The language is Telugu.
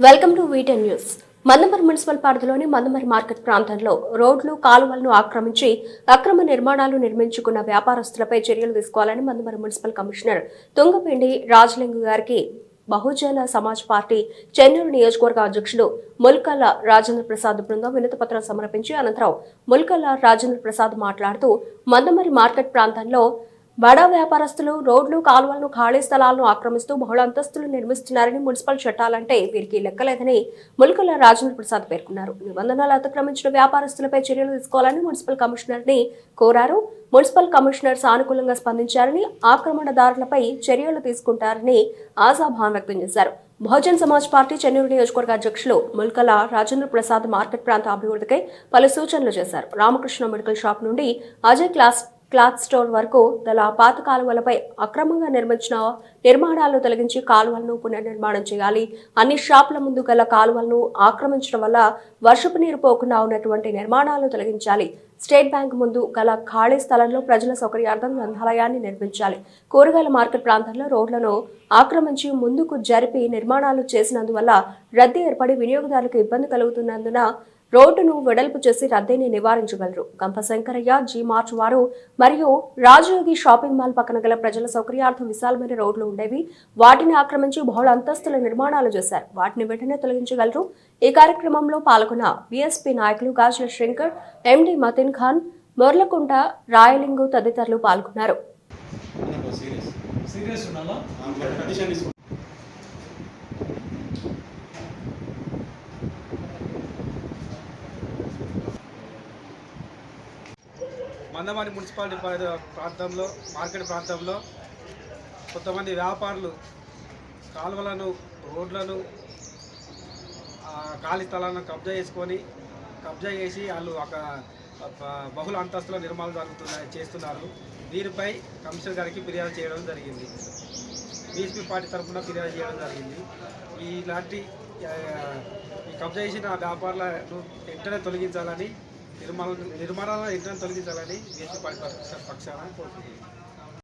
Welcome to V ten news. Mandamarri municipal పరిధిలోని మందమరి మార్కెట్ ప్రాంతంలో రోడ్లు, కాలువలను ఆక్రమించి అక్రమ నిర్మాణాలు నిర్మించుకున్న వ్యాపారస్తులపై చర్యలు తీసుకోవాలని మందమరి మున్సిపల్ కమిషనర్ తుంగపిండి రాజలింగు గారికి బహుజన సమాజ్ పార్టీ చెన్నూరు నియోజకవర్గ అధ్యక్షుడు ముల్కల్ల రాజేంద్ర ప్రసాద్ బృందం వినతిపత్రం సమర్పించి అనంతరం ముల్కల్ల రాజేంద్ర ప్రసాద్ మాట్లాడుతూ మందమరి మార్కెట్ ప్రాంతంలో బడా వ్యాపారస్తులు రోడ్లు, కాలువలను, ఖాళీ స్థలాలను ఆక్రమిస్తూ బహుళ అంతస్తులు నిర్మిస్తున్నారని, మున్సిపల్ చట్టాలంటే వీరికి లెక్కలేదని ముల్కల రాజేంద్ర ప్రసాద్ పేర్కొన్నారు. నిబంధనలు అతిక్రమించిన వ్యాపారస్తులపై చర్యలు తీసుకోవాలని మున్సిపల్ కమిషనర్ ని కోరారు. మున్సిపల్ కమిషనర్ సానుకూలంగా స్పందించారని, ఆక్రమణదారులపై చర్యలు తీసుకుంటారని ఆశాభావం వ్యక్తం చేశారు. బహుజన్ సమాజ్ పార్టీ చెన్నూరు నియోజకవర్గ అధ్యక్షులు ముల్కల రాజేంద్ర ప్రసాద్ మార్కెట్ ప్రాంత అభివృద్ధికై పలు సూచనలు చేశారు. రామకృష్ణ మెడికల్ షాప్ నుండి అజయ్ క్లాత్ స్టోర్ వరకు గల పాత కాలువలపై అక్రమంగా నిర్మించిన నిర్మాణాలను తొలగించి కాలువలను పునర్నిర్మాణం చేయాలి. అన్ని షాపుల ముందు గల కాలువలను ఆక్రమించడం వల్ల వర్షపు నీరు పోకుండా ఉన్నటువంటి నిర్మాణాలను తొలగించాలి. స్టేట్ బ్యాంక్ ముందు గల ఖాళీ స్థలంలో ప్రజల సౌకర్యార్థం గ్రంథాలయాన్ని నిర్మించాలి. కూరగాయల మార్కెట్ ప్రాంతంలో రోడ్లను ఆక్రమించి ముందుకు జరిపి నిర్మాణాలు చేసినందువల్ల రద్దీ ఏర్పడి వినియోగదారులకు ఇబ్బంది కలుగుతున్నందున రోడ్డును వెడల్పు చేసి రద్దీని నివారించగలరు. గంప శంకరయ్య, జీ మార్చ్ వారు మరియు రాజయోగి షాపింగ్ మాల్ పక్కన గల ప్రజల సౌకర్యార్థం విశాలమైన రోడ్లు ఉండేవి. వాటిని ఆక్రమించి బహుళ అంతస్తుల నిర్మాణాలు చేశారు. వాటిని వెంటనే తొలగించగలరు. ఈ కార్యక్రమంలో పాల్గొన్న బీఎస్పీ నాయకులు గాజుల శంకర్, ఎండి మతిన్ ఖాన్, మొర్లకుంట రాయలింగు తదితరులు పాల్గొన్నారు. మందమరి మున్సిపాలిటీ ప్రాంతంలో మార్కెట్ ప్రాంతంలో కొంతమంది వ్యాపారులు కాలువలను, రోడ్లను, ఖాళీ స్థలాలను కబ్జా చేసి వాళ్ళు ఒక బహుళ అంతస్తుల నిర్మాణాలు చేస్తున్నారు. దీనిపై కమిషనర్ గారికి ఫిర్యాదు చేయడం జరిగింది. బీఎస్పీ పార్టీ తరఫున ఫిర్యాదు చేయడం జరిగింది. ఈ కబ్జా చేసిన వ్యాపారులను వెంటనే తొలగించాలని, నిర్మాణాలను వెంటనే తొలగించాలని బీఎస్పీ పార్టీ పక్షాన కోరుతుంది.